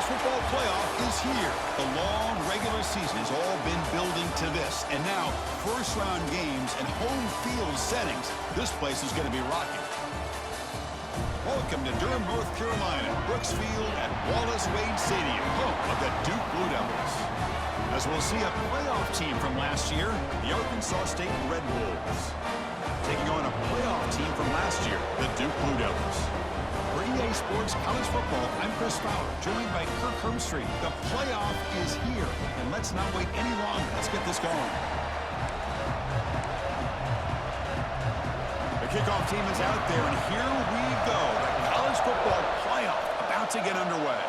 college football playoff is here. The long regular season has all been building to this. And now, first-round games and home field settings. This place is going to be rocking. Welcome to Durham, North Carolina. Brooks Field at Wallace Wade Stadium, home of the Duke Blue Devils. As we'll see a playoff team from last year, the Arkansas State Red Wolves. Taking on a playoff team from last year, the Duke Blue Devils. For EA Sports College Football, I'm Chris Fowler, joined by Kirk Hermstreet. The playoff is here, and let's not wait any longer. Let's get this going. The kickoff team is out there, and here we go. The college football playoff about to get underway.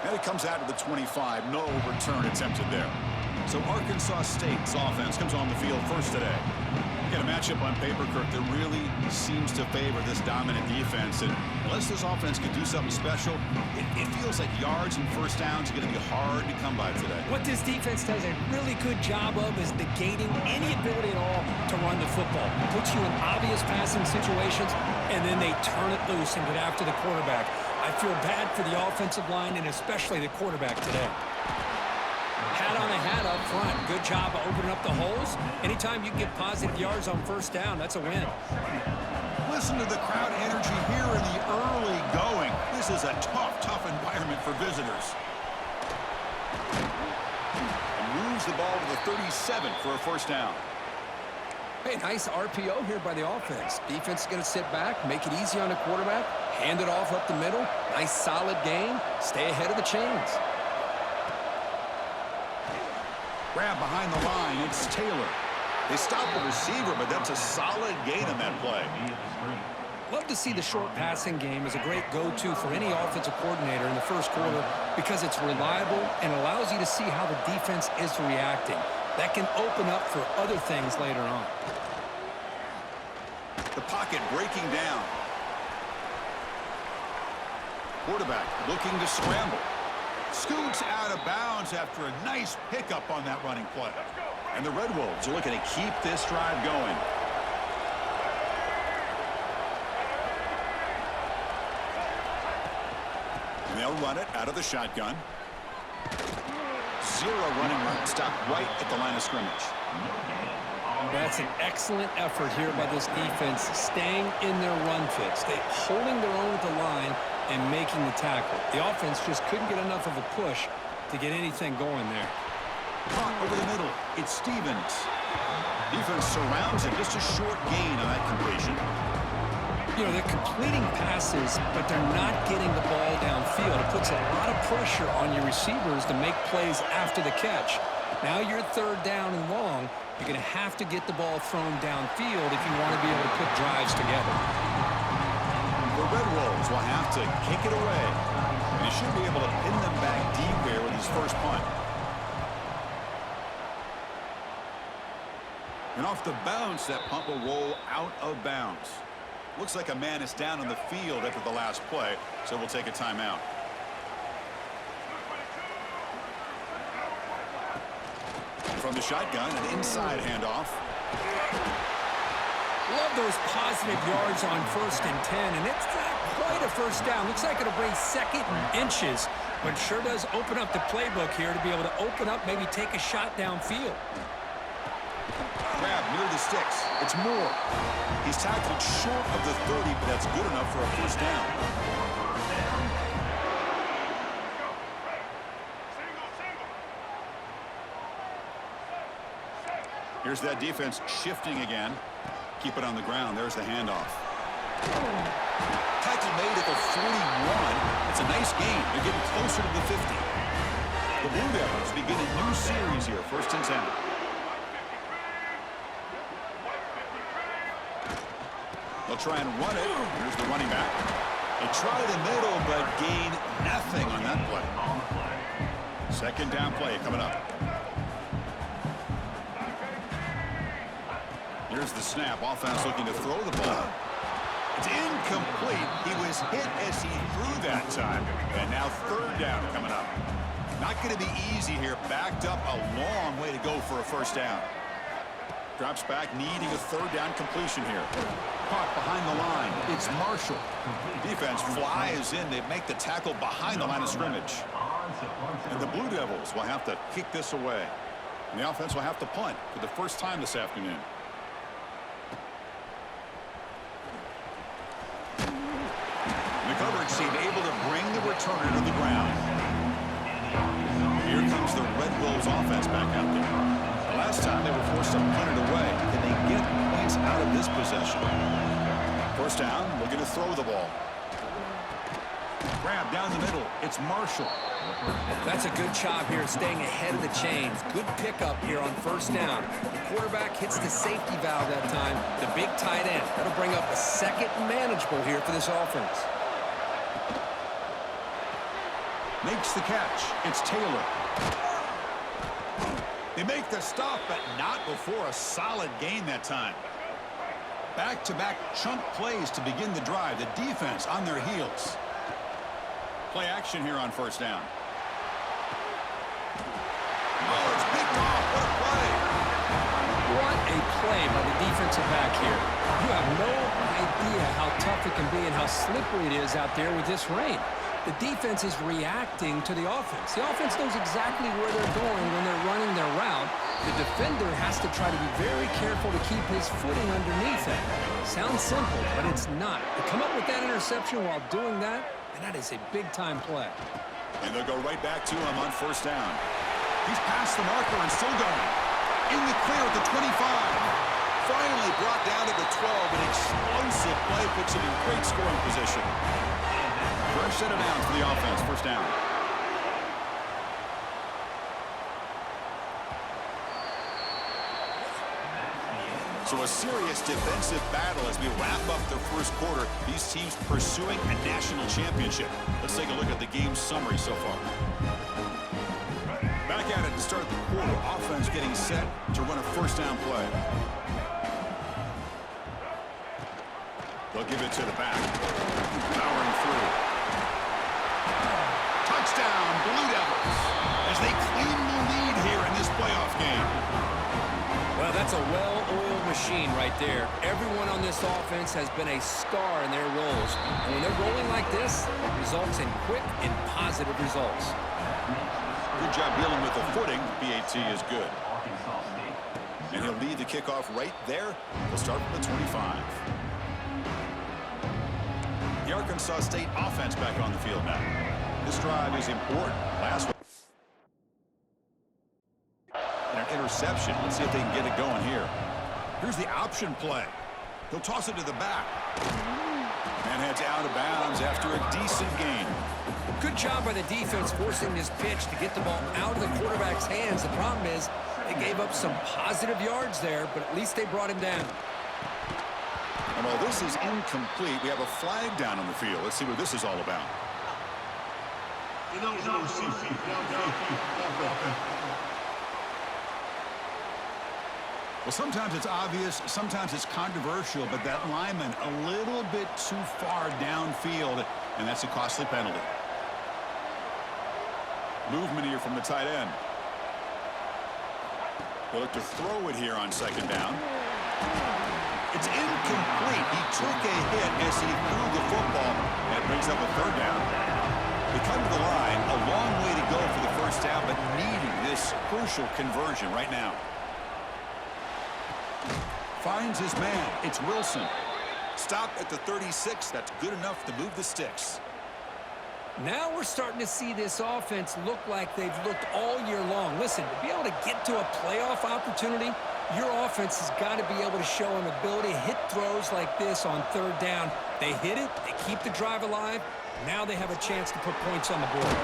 And it comes out to the 25. No return attempted there. So Arkansas State's offense comes on the field first today. You got a matchup on paper, Kirk, that really seems to favor this dominant defense. And unless this offense can do something special, it feels like yards and first downs are going to be hard to come by today. What this defense does a really good job of is negating any ability at all to run the football. Puts you in obvious passing situations, and then they turn it loose and get after the quarterback. I feel bad for the offensive line and especially the quarterback today. Hat on a hat up front. Good job of opening up the holes. Anytime you can get positive yards on first down, that's a win. Listen to the crowd energy here in the early going. This is a tough environment for visitors. And moves the ball to the 37 for a first down. Hey, nice RPO here by the offense. Defense is going to sit back, make it easy on the quarterback, hand it off up the middle. Nice solid game. Stay ahead of the chains. Grab behind the line, it's Taylor. They stop the receiver, but that's a solid gain on that play. Love to see the short passing game as a great go-to for any offensive coordinator in the first quarter because it's reliable and allows you to see how the defense is reacting. That can open up for other things later on. The pocket breaking down. Quarterback looking to scramble. Scoots out of bounds after a nice pickup on that running play. And the Red Wolves are looking to keep this drive going. And they'll run it out of the shotgun. Zero running route, stopped right at the line of scrimmage. That's an excellent effort here by this defense, staying in their run fits. They holding their own at the line and making the tackle. The offense just couldn't get enough of a push to get anything going there. Caught over the middle. It's Stevens. Defense surrounds it. Just a short gain on that completion. You know, they're completing passes, but they're not getting the ball downfield. It puts a lot of pressure on your receivers to make plays after the catch. Now you're third down and long. You're going to have to get the ball thrown downfield if you want to be able to put drives together. The Red Wolves will have to kick it away. And he should be able to pin them back deep here with his first punt. And off the bounce, that punt will roll out of bounds. Looks like a man is down on the field after the last play, so we'll take a timeout. From the shotgun, an inside handoff. Love those positive yards on 1st and 10, and it's not quite a first down. Looks like it'll bring second and inches, but sure does open up the playbook here to be able to open up, maybe take a shot downfield. Grab near the sticks. It's Moore. He's tackled short of the 30, but that's good enough for a first down. Here's that defense shifting again. Keep it on the ground. There's the handoff. Tackle made at the 41. It's a nice gain. They're getting closer to the 50. The Blue Devils begin a new series here. 1st and 10. They'll try and run it. Here's the running back. They try the middle, but gain nothing on that play. 2nd down play coming up. Here's the snap. Offense looking to throw the ball. It's incomplete. He was hit as he threw that time. And now 3rd down coming up. Not going to be easy here. Backed up a long way to go for a first down. Drops back, needing a third down completion here. Caught behind the line. It's Marshall. Defense flies in. They make the tackle behind the line of scrimmage. And the Blue Devils will have to kick this away. And the offense will have to punt for the first time this afternoon. The coverage team able to bring the returner to the ground. Here comes the Red Wolves offense back out there. The last time they were forced to punt it away. Can they get points out of this possession? First down, looking to throw the ball. Grab down the middle. It's Marshall. That's a good job here staying ahead of the chains. Good pickup here on first down. The quarterback hits the safety valve that time. The big tight end. That'll bring up a second manageable here for this offense. Makes the catch. It's Taylor. They make the stop, but not before a solid gain that time. Back-to-back chunk plays to begin the drive. The defense on their heels. Play action here on first down. Oh, it's picked off. What a play. What a play by the defensive back here. You have no idea how tough it can be and how slippery it is out there with this rain. The defense is reacting to the offense. The offense knows exactly where they're going when they're running their route. The defender has to try to be very careful to keep his footing underneath it. Sounds simple, but it's not. To come up with that interception while doing that, and that is a big-time play. And they'll go right back to him on first down. He's past the marker and still going. In the clear at the 25. Finally brought down to the 12. An explosive play puts him in great scoring position. First set of downs for the offense. First down. So a serious defensive battle as we wrap up the first quarter. These teams pursuing a national championship. Let's take a look at the game summary so far. Back at it to start the quarter. Offense getting set to run a first down play. They'll give it to the back. Powering through. Touchdown, Blue Devils, as they claim the lead here in this playoff game. Well, that's a well-oiled machine right there. Everyone on this offense has been a star in their roles. And when they're rolling like this, it results in quick and positive results. Good job dealing with the footing. BAT is good. And he'll lead the kickoff right there. They'll start from the 25. The Arkansas State offense back on the field now. This drive is important. Last one. And an interception. Let's see if they can get it going here. Here's the option play. He'll toss it to the back. And heads out of bounds after a decent gain. Good job by the defense forcing this pitch to get the ball out of the quarterback's hands. The problem is they gave up some positive yards there, but at least they brought him down. And while this is incomplete, we have a flag down on the field. Let's see what this is all about. Well, sometimes it's obvious, sometimes it's controversial, but that lineman a little bit too far downfield, and that's a costly penalty. Movement here from the tight end. They'll look to throw it here on second down. It's incomplete. He took a hit as he threw the football. That brings up a third down. They come to the line, a long way to go for the first down, but needing this crucial conversion right now. Finds his man. It's Wilson. Stop at the 36. That's good enough to move the sticks. Now we're starting to see this offense look like they've looked all year long. Listen, to be able to get to a playoff opportunity, your offense has got to be able to show an ability to hit throws like this on third down. They hit it, they keep the drive alive. Now they have a chance to put points on the board.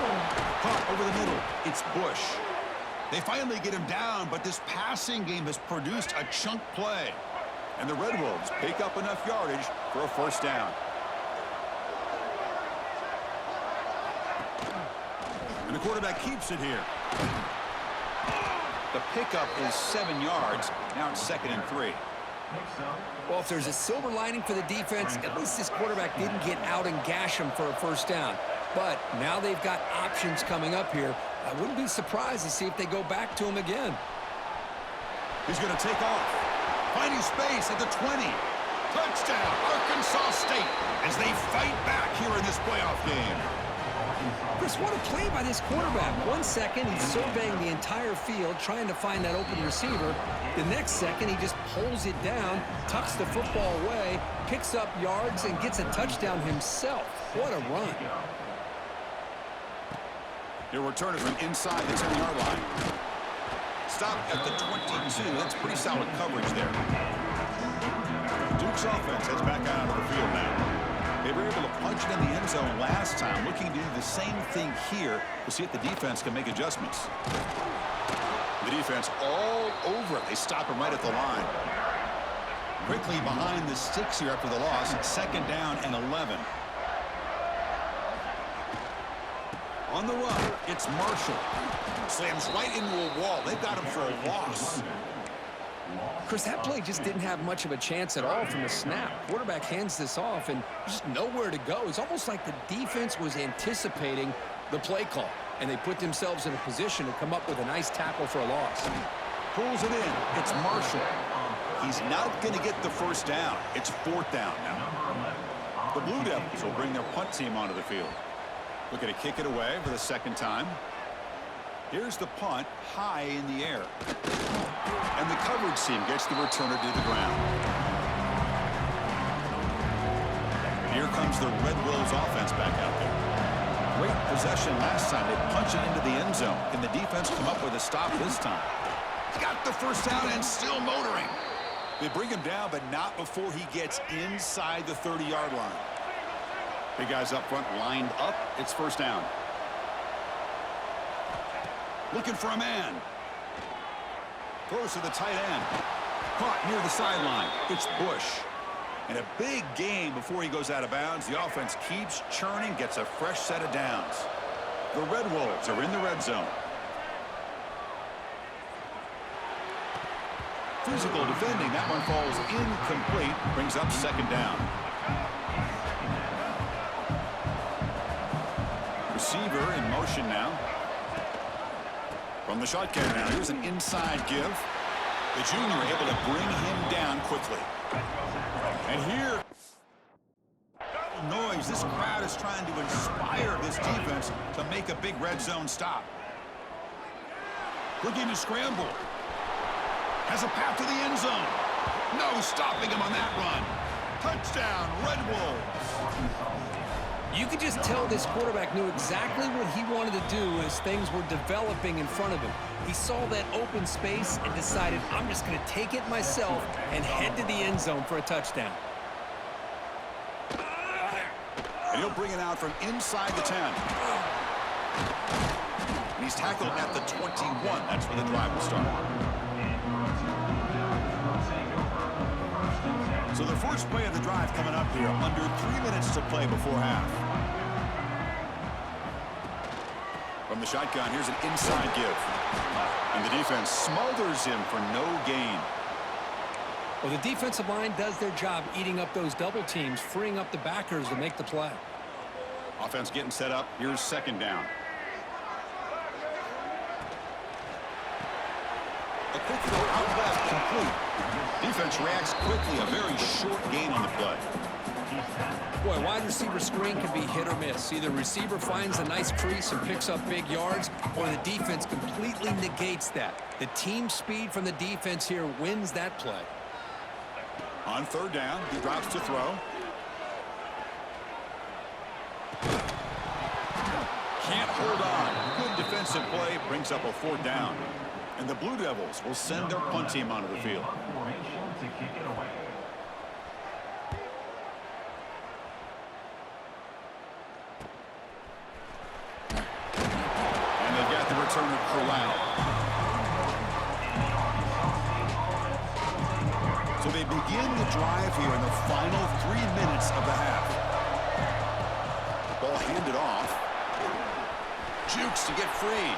Caught over the middle. It's Bush. They finally get him down, but this passing game has produced a chunk play. And the Red Wolves pick up enough yardage for a first down. And the quarterback keeps it here. The pickup is 7 yards. Now it's 2nd and 3. Well, if there's a silver lining for the defense, at least this quarterback didn't get out and gash him for a first down. But now they've got options coming up here. I wouldn't be surprised to see if they go back to him again. He's going to take off. Finding space at the 20. Touchdown, Arkansas State, as they fight back here in this playoff game. Chris, what a play by this quarterback. 1 second, he's surveying the entire field, trying to find that open receiver. The next second, he just pulls it down, tucks the football away, picks up yards, and gets a touchdown himself. What a run. Your return is from inside the 10-yard line. Stop at the 22. That's pretty solid coverage there. Duke's offense heads back out of the field now. They were able to punch it in the end zone last time, looking to do the same thing here to see if the defense can make adjustments. The defense all over it. They stop him right at the line. Quickly behind the sticks here after the loss. 2nd down and 11. On the run, it's Marshall. Slams right into a wall. They've got him for a loss. Chris, that play just didn't have much of a chance at all from the snap. Quarterback hands this off and just nowhere to go. It's almost like the defense was anticipating the play call, and they put themselves in a position to come up with a nice tackle for a loss. Pulls it in. It's Marshall. He's not going to get the first down. It's 4th down now. The Blue Devils will bring their punt team onto the field. Looking to kick it away for the 2nd time. Here's the punt, high in the air. And the coverage team gets the returner to the ground. Here comes the Red Wolves offense back out there. Great possession last time. They punch it into the end zone. Can the defense come up with a stop this time? Got the first down and still motoring. They bring him down, but not before he gets inside the 30-yard line. Big guys up front lined up. It's 1st down. Looking for a man. Throws to the tight end. Caught near the sideline. It's Bush. And a big gain before he goes out of bounds. The offense keeps churning, gets a fresh set of downs. The Red Wolves are in the red zone. Physical defending. That one falls incomplete. Brings up 2nd down. Receiver in motion now. From the shotgun now, here's an inside give. The junior able to bring him down quickly. And here, noise. This crowd is trying to inspire this defense to make a big red zone stop. Looking to scramble. Has a path to the end zone. No stopping him on that run. Touchdown, Red Wolves. You could just tell this quarterback knew exactly what he wanted to do as things were developing in front of him. He saw that open space and decided, I'm just going to take it myself and head to the end zone for a touchdown. And he'll bring it out from inside the 10. And he's tackled at the 21. That's where the drive will start. So the first play of the drive coming up here. Under 3 minutes to play before half. From the shotgun, here's an inside give. And the defense smothers him for no gain. Well, the defensive line does their job eating up those double teams, freeing up the backers to make the play. Offense getting set up. Here's 2nd down. A quick throw out left, complete. Defense reacts quickly. A very short gain on the play. Boy, wide receiver screen can be hit or miss. Either receiver finds a nice crease and picks up big yards, or the defense completely negates that. The team speed from the defense here wins that play. On 3rd down, he drops to throw. Can't hold on. Good defensive play. Brings up a 4th down. And the Blue Devils will send their punt team onto the field. And they've got the returner corralled. So they begin the drive here in the final 3 minutes of the half. Ball handed off. Jukes to get free.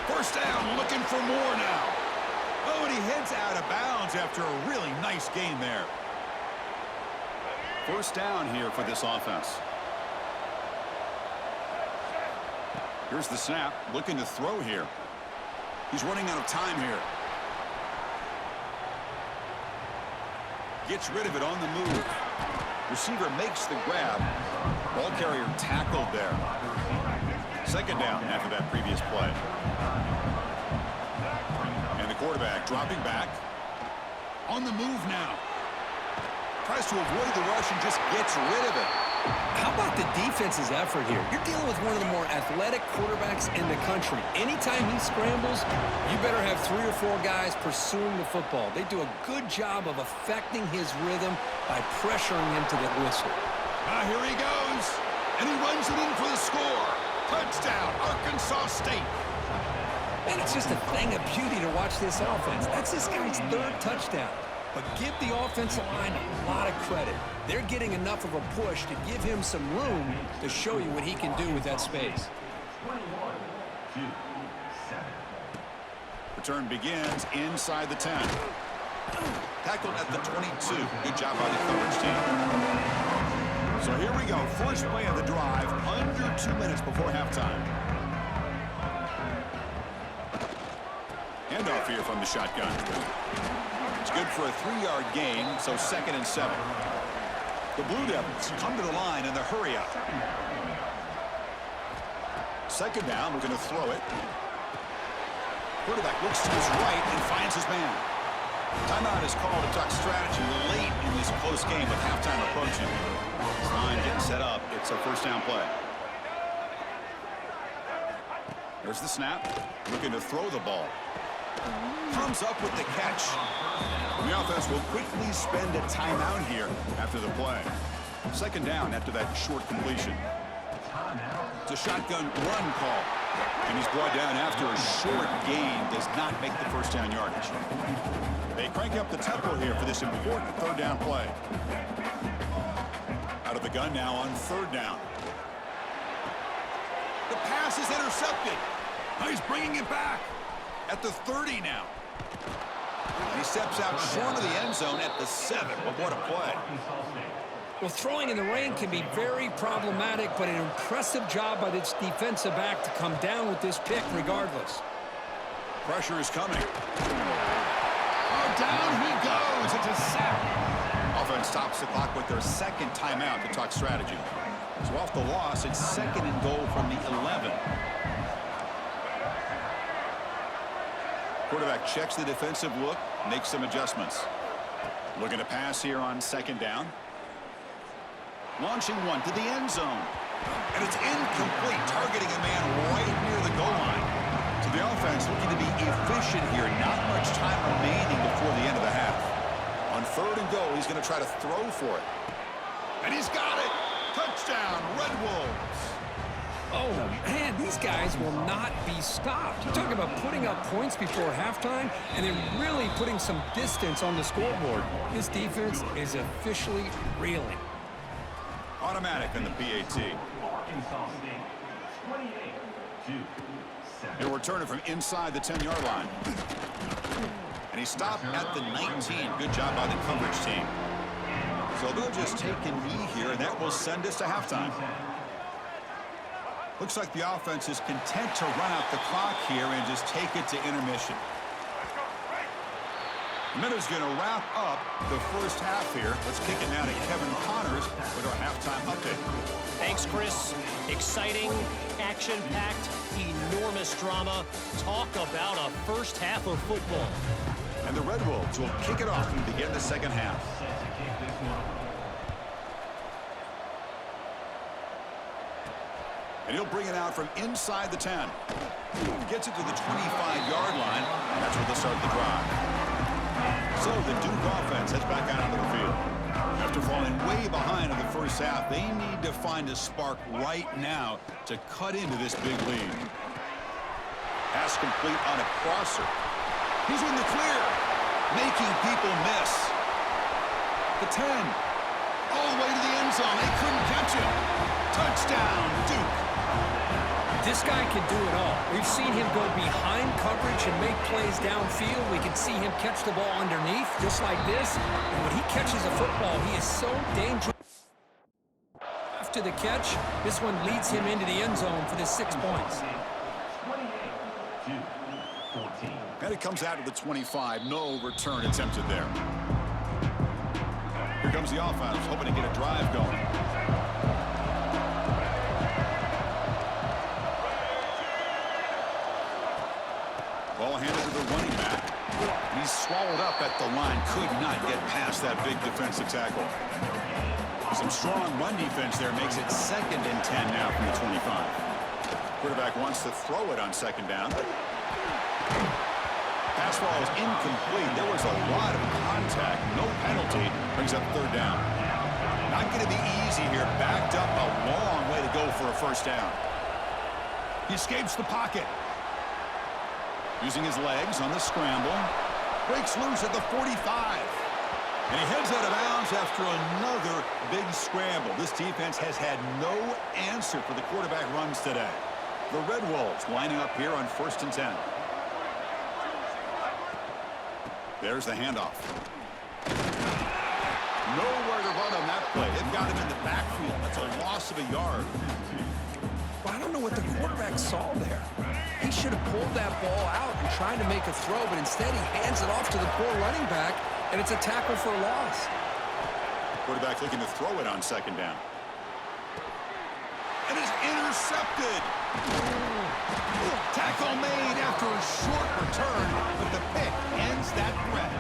First down, looking for more now. Oh, and he heads out of bounds after a really nice gain there. First down here for this offense. Here's the snap, looking to throw here. He's running out of time here. Gets rid of it on the move. Receiver makes the grab. Ball carrier tackled there. Second down after that previous play. And the quarterback dropping back. On the move now. Tries to avoid the rush and just gets rid of it. How about the defense's effort here? You're dealing with one of the more athletic quarterbacks in the country. Anytime he scrambles, you better have 3 or 4 guys pursuing the football. They do a good job of affecting his rhythm by pressuring him to the whistle. Here he goes. And he runs it in for the score. Touchdown, Arkansas State. Man, it's just a thing of beauty to watch this offense. That's this guy's 3rd touchdown. But give the offensive line a lot of credit. They're getting enough of a push to give him some room to show you what he can do with that space. Return begins inside the 10. Tackled at the 22. Good job by the coverage team. So here we go. First play of the drive, under 2 minutes before halftime. Handoff here from the shotgun. It's good for a 3-yard gain, so 2nd and 7. The Blue Devils come to the line in the hurry up. Second down, we're going to throw it. Quarterback looks to his right and finds his man. Timeout is called to talk strategy late in this close game with halftime approaching. This line getting set up. It's a first down play. There's the snap. Looking to throw the ball. Comes up with the catch. The offense will quickly spend a timeout here after the play. Second down after that short completion. It's a shotgun run call. And he's brought down after a short gain. Does not make the first down yardage. They crank up the tempo here for this important 3rd down play. Out of the gun now on 3rd down. The pass is intercepted. He's bringing it back. At the 30 now. He steps out short of the end zone at the 7. But what a play. Well, throwing in the rain can be very problematic, but an impressive job by this defensive back to come down with this pick regardless. Pressure is coming. Oh, down he goes. It's a sack. Offense stops the clock with their 2nd timeout to talk strategy. So off the loss, it's 2nd and goal from the 11. Quarterback checks the defensive look, makes some adjustments. Looking to pass here on 2nd down. Launching one to the end zone. And it's incomplete, targeting a man right near the goal line. So the offense looking to be efficient here. Not much time remaining before the end of the half. On 3rd and goal, he's going to try to throw for it. And he's got it. Touchdown, Red Wolves. Oh, man, these guys will not be stopped. You're talking about putting up points before halftime and then really putting some distance on the scoreboard. This defense is officially reeling. Automatic in the PAT. He'll return it from inside the 10-yard line. And he stopped at the 19. Good job by the coverage team. So they'll just take a knee here, and that will send us to halftime. Looks like the offense is content to run out the clock here and just take it to intermission. The minute's going to wrap up the first half here. Let's kick it now to Kevin Connors with our halftime update. Thanks, Chris. Exciting, action-packed, enormous drama. Talk about a first half of football. And the Red Wolves will kick it off and begin the second half. And he'll bring it out from inside the 10. Gets it to the 25-yard line. And that's where they'll start the drive. So the Duke offense heads back out onto the field. After falling way behind in the first half, they need to find a spark right now to cut into this big lead. Pass complete on a crosser. He's in the clear, making people miss. The 10. All the way to the end zone. They couldn't catch him. Touchdown, Duke. This guy can do it all. We've seen him go behind coverage and make plays downfield. We can see him catch the ball underneath, just like this. And when he catches a football, he is so dangerous. After the catch, this one leads him into the end zone for the 6 points. And it comes out to the 25. No return attempted there. Here comes the offense, hoping to get a drive going. Ball handed to the running back. He's swallowed up at the line. Could not get past that big defensive tackle. Some strong run defense there makes it 2nd and 10 now from the 25. Quarterback wants to throw it on 2nd down. Pass ball is incomplete. There was a lot of contact. No penalty. Brings up 3rd down. Not going to be easy here. Backed up a long way to go for a 1st down. He escapes the pocket. Using his legs on the scramble. Breaks loose at the 45. And he heads out of bounds after another big scramble. This defense has had no answer for the quarterback runs today. The Red Wolves lining up here on 1st and 10. There's the handoff. Nowhere to run on that play. They've got him in the backfield. That's a loss of a yard. Well, I don't know what the quarterback saw there. He should have pulled that ball out and tried to make a throw, but instead he hands it off to the poor running back, and it's a tackle for a loss. Quarterback looking to throw it on 2nd down. And it's intercepted. Tackle made after a short return, but the pick ends that threat.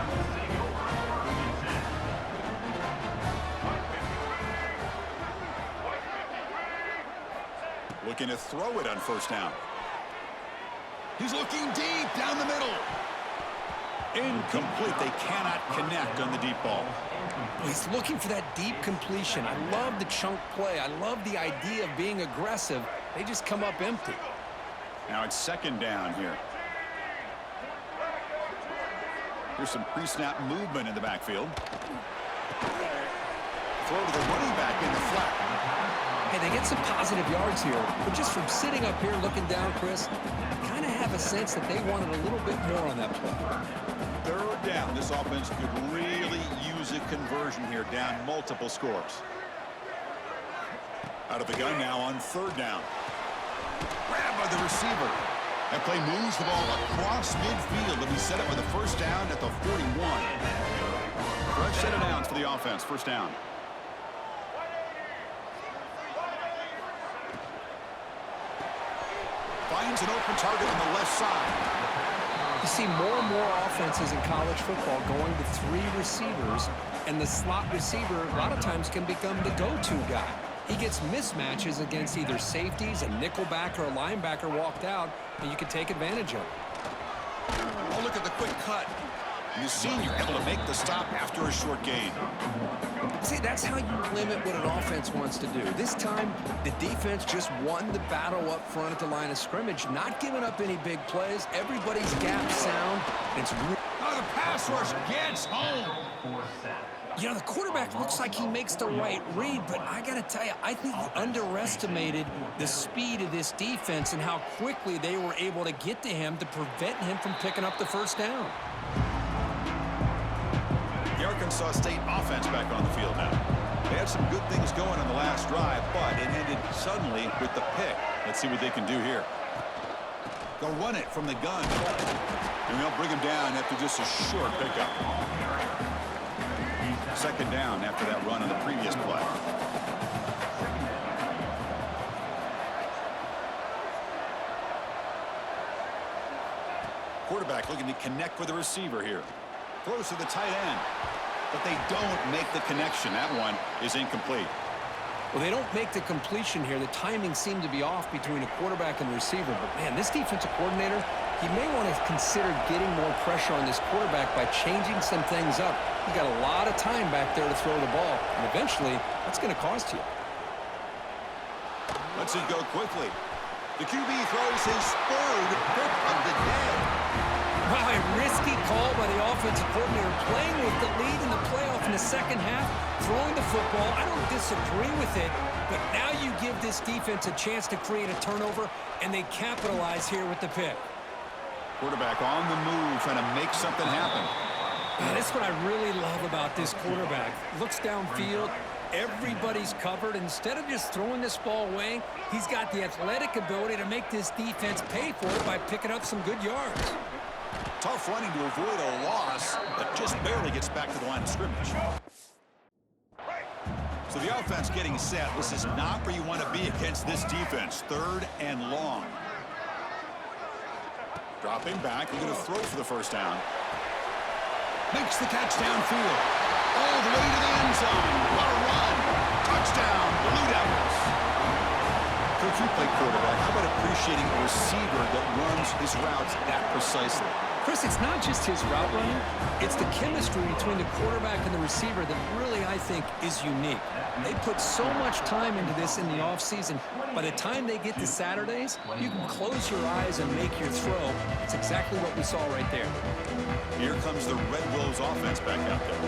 Looking to throw it on 1st down. He's looking deep down the middle. Incomplete. They cannot connect on the deep ball. He's looking for that deep completion. I love the chunk play. I love the idea of being aggressive. They just come up empty. Now it's 2nd down here. Here's some pre-snap movement in the backfield. Throw to the running back in the flat. Hey, they get some positive yards here, but just from sitting up here looking down, Chris, I kind of have a sense that they wanted a little bit more on that play. 3rd down. This offense could really use a conversion here, down multiple scores. Out of the gun now on 3rd down. Grabbed by the receiver. That play moves the ball across midfield, and he set it with a 1st down at the 41. Fresh set of downs for the offense. 1st down. Finds an open target on the left side. You see more and more offenses in college football going to 3 receivers, and the slot receiver a lot of times can become the go-to guy. He gets mismatches against either safeties, a nickelback, or a linebacker walked out, and you can take advantage of it. Oh, look at the quick cut. The senior able to make the stop after a short gain. See, that's how you limit what an offense wants to do. This time, the defense just won the battle up front at the line of scrimmage, not giving up any big plays. Everybody's gap sound. It's oh, the pass rush gets home. You know, the quarterback looks like he makes the right read, but I got to tell you, I think he underestimated the speed of this defense and how quickly they were able to get to him to prevent him from picking up the 1st down. The Arkansas State offense back on the field now. They had some good things going on the last drive, but it ended suddenly with the pick. Let's see what they can do here. They'll run it from the gun. And they'll bring him down after just a short pickup. 2nd down after that run on the previous play. Quarterback looking to connect with the receiver here. Throws to the tight end. But they don't make the connection. That one is incomplete. Well, they don't make the completion here. The timing seemed to be off between a quarterback and the receiver. But, man, this defensive coordinator, he may want to consider getting more pressure on this quarterback by changing some things up. He's got a lot of time back there to throw the ball. And eventually, that's going to cost you. Lets it go quickly. The QB throws his 3rd pick of the day. Wow, a risky call by the offensive coordinator, playing with the lead in the playoff in the 2nd half, throwing the football. I don't disagree with it, but now you give this defense a chance to create a turnover, and they capitalize here with the pick. Quarterback on the move, trying to make something happen. That's what I really love about this quarterback. Looks downfield. Everybody's covered. Instead of just throwing this ball away, he's got the athletic ability to make this defense pay for it by picking up some good yards. Tough running to avoid a loss, but just barely gets back to the line of scrimmage. So the offense getting set. This is not where you want to be against this defense. 3rd and long. Dropping back. We're going to throw for the first down. Makes the catch downfield. All the way to the end zone. What a run. Touchdown, Blue Devils. Coach, you play quarterback. How about appreciating a receiver that runs his routes that precisely? Chris, it's not just his route running. It's the chemistry between the quarterback and the receiver that really, I think, is unique. They put so much time into this in the offseason. By the time they get to Saturdays, you can close your eyes and make your throw. It's exactly what we saw right there. Here comes the Red Wolves offense back out there.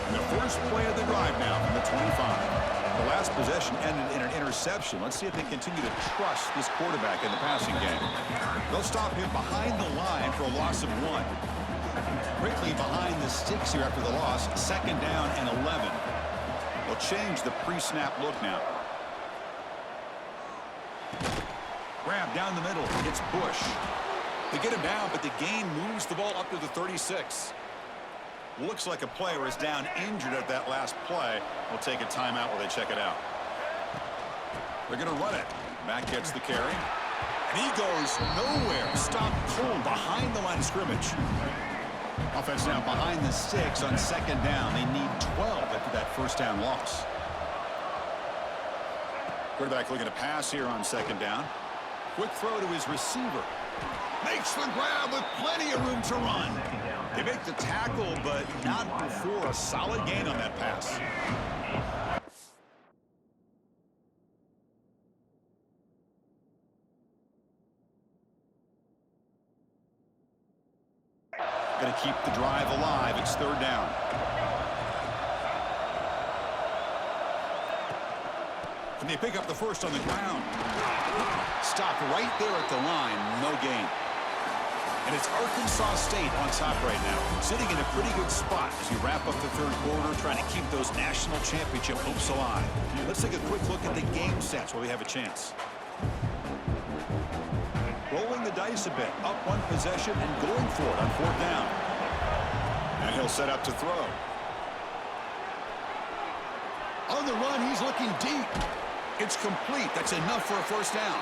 And the first play of the drive now from the 25. The last possession ended in an interception. Let's see if they continue to trust this quarterback in the passing game. They'll stop him behind the line for a loss of 1. Quickly behind the sticks here after the loss. 2nd down and 11. They'll change the pre-snap look now. Grab down the middle. It's Bush. They get him down, but the gain moves the ball up to the 36. Looks like a player is down injured at that last play. We'll take a timeout while they check it out. They're going to run it. Mack gets the carry. And he goes nowhere. Stopped cold behind the line of scrimmage. Offense now behind the 6 on 2nd down. They need 12 after that first down loss. Quarterback looking to pass here on 2nd down. Quick throw to his receiver. Makes the grab with plenty of room to run. They make the tackle, but not before a solid gain on that pass. Going to keep the drive alive. It's 3rd down. And they pick up the first on the ground. Stopped right there at the line. No gain. And it's Arkansas State on top right now, sitting in a pretty good spot as you wrap up the 3rd quarter, trying to keep those national championship hopes alive. Let's take a quick look at the game sets while we have a chance. Rolling the dice a bit, up 1 possession and going for it on 4th down. And he'll set up to throw. On the run, he's looking deep. It's complete. That's enough for a first down.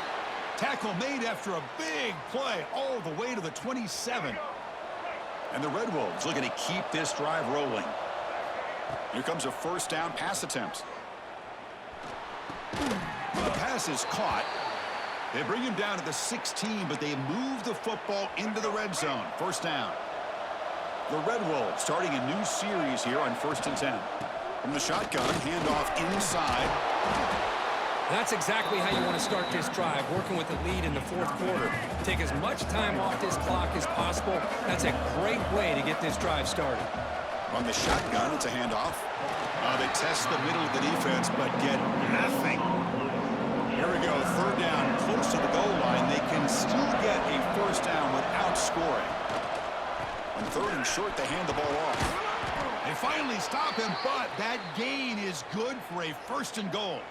Tackle made after a big play all the way to the 27. And the Red Wolves looking to keep this drive rolling. Here comes a first down pass attempt. The pass is caught. They bring him down to the 16, but they move the football into the red zone. First down. The Red Wolves starting a new series here on 1st and 10. From the shotgun, handoff inside. That's exactly how you want to start this drive, working with the lead in the 4th quarter. Take as much time off this clock as possible. That's a great way to get this drive started. On the shotgun, it's a handoff. They test the middle of the defense, but get nothing. Here we go, 3rd down, close to the goal line. They can still get a first down without scoring. On 3rd and short, they hand the ball off. They finally stop him, but that gain is good for a 1st and goal.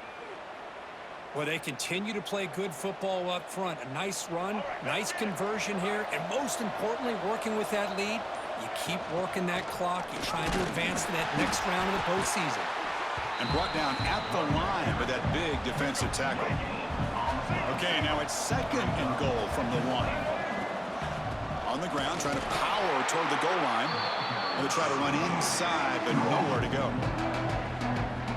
Well, they continue to play good football up front. A nice run, nice conversion here, and most importantly, working with that lead, you keep working that clock. You're trying to advance to that next round of the postseason. And brought down at the line with that big defensive tackle. Okay, now it's 2nd and goal from the 1. On the ground, trying to power toward the goal line. They'll try to run inside, but nowhere to go.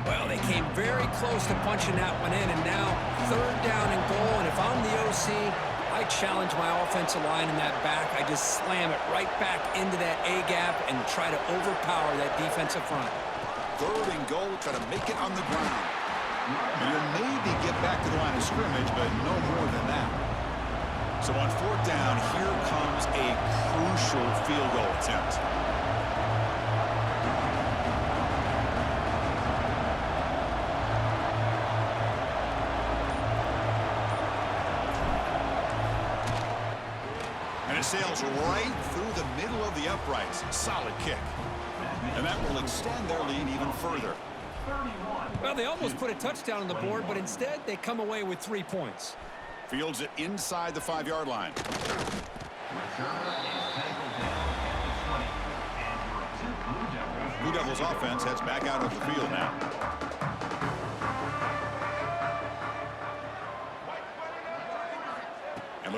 Well, they came very close to punching that one in, and now 3rd down and goal. And if I'm the OC, I challenge my offensive line in that back. I just slam it right back into that A-gap and try to overpower that defensive front. 3rd and goal, try to make it on the ground. And you'll maybe get back to the line of scrimmage, but no more than that. So on 4th down, here comes a crucial field goal attempt. And it sails right through the middle of the uprights. Solid kick. And that will extend their lead even further. Well, they almost put a touchdown on the board, but instead they come away with 3 points. Fields it inside the 5-yard line. Blue Devils offense heads back out of the field now.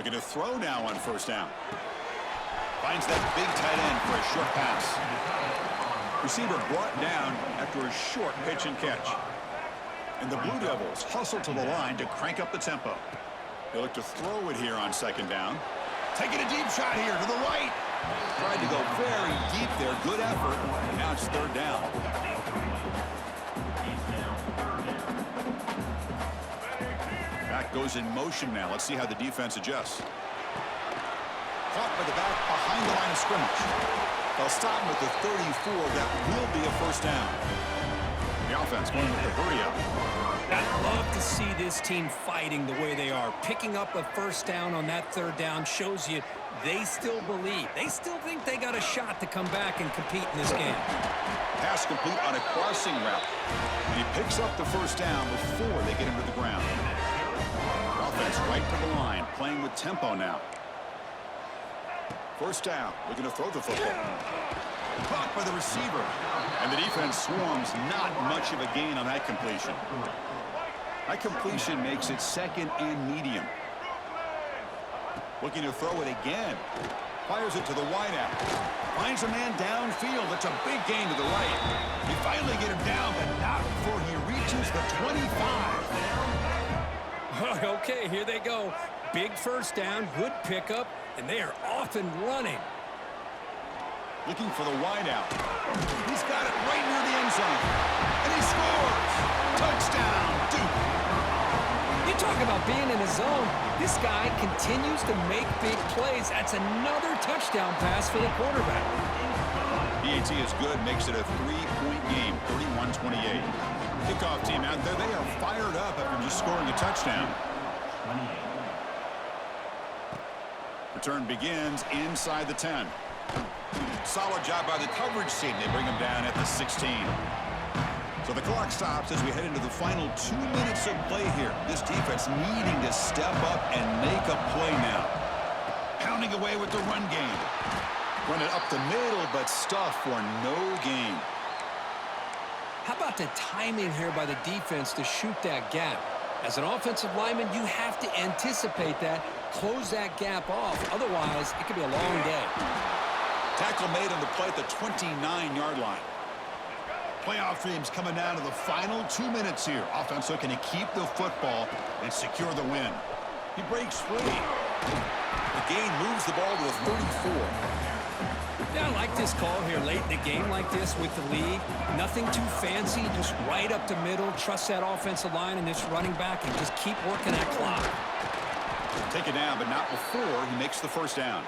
Looking to throw now on first down. Finds that big tight end for a short pass. Receiver brought down after a short pitch and catch. And the Blue Devils hustle to the line to crank up the tempo. They look to throw it here on second down. Taking a deep shot here to the right. Tried to go very deep there. Good effort. Now it's third down. Back goes in motion now. Let's see how the defense adjusts. Caught by the back behind the line of scrimmage. They'll stop him at the 34. That will be a first down. The offense going with the hurry up. I'd love to see this team fighting the way they are. Picking up a first down on that third down shows you they still believe. They still think they got a shot to come back and compete in this game. Pass complete on a crossing route. And he picks up the first down before they get him to the ground. The offense right to the line, playing with tempo now. First down, looking to throw the football. Caught by the receiver. And the defense swarms, not much of a gain on that completion. That completion makes it second and medium. Looking to throw it again. Fires it to the wideout. Finds a man downfield. That's a big gain to the right. He finally get him down, but not before he reaches the 25. Okay, here they go. Big first down, good pickup, and they are off and running. Looking for the wideout. He's got it right near the end zone. And he scores! Touchdown, Duke! You talk about being in the zone. This guy continues to make big plays. That's another touchdown pass for the quarterback. PAT is good, makes it a 3-point game, 31-28. Kickoff team out there, they are fired up after just scoring a touchdown. Return begins inside the 10. Solid job by the coverage team. They bring him down at the 16. So the clock stops as we head into the final 2 minutes of play here. This defense needing to step up and make a play now. Pounding away with the run game. Run it up the middle, but stuff for no gain. How about the timing here by the defense to shoot that gap? As an offensive lineman, you have to anticipate that, close that gap off. Otherwise, it could be a long day. Tackle made on the play at the 29-yard line. Playoff dreams coming down to the final 2 minutes here. Offense looking to keep the football and secure the win. He breaks free. The gain moves the ball to the 34. Yeah, I like this call here late in the game like this with the lead. Nothing too fancy, just right up the middle. Trust that offensive line and this running back and just keep working that clock. Take it down, but not before he makes the first down.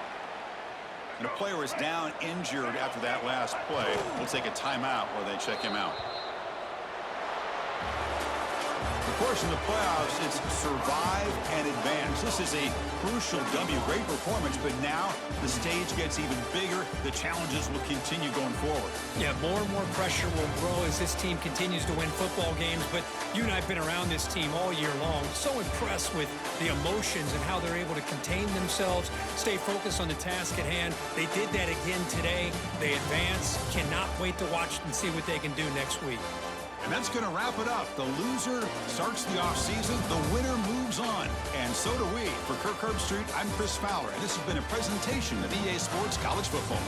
And a player is down injured after that last play. We'll take a timeout where they check him out. Of course, in the playoffs, it's survive and advance. This is a crucial W. Great performance, but now the stage gets even bigger. The challenges will continue going forward. Yeah, more and more pressure will grow as this team continues to win football games, but you and I have been around this team all year long. So impressed with the emotions and how they're able to contain themselves, stay focused on the task at hand. They did that again today. They advance. Cannot wait to watch and see what they can do next week. And that's going to wrap it up. The loser starts the offseason. The winner moves on. And so do we. For Kirk Herbstreit, I'm Chris Fowler. And this has been a presentation of EA Sports College Football.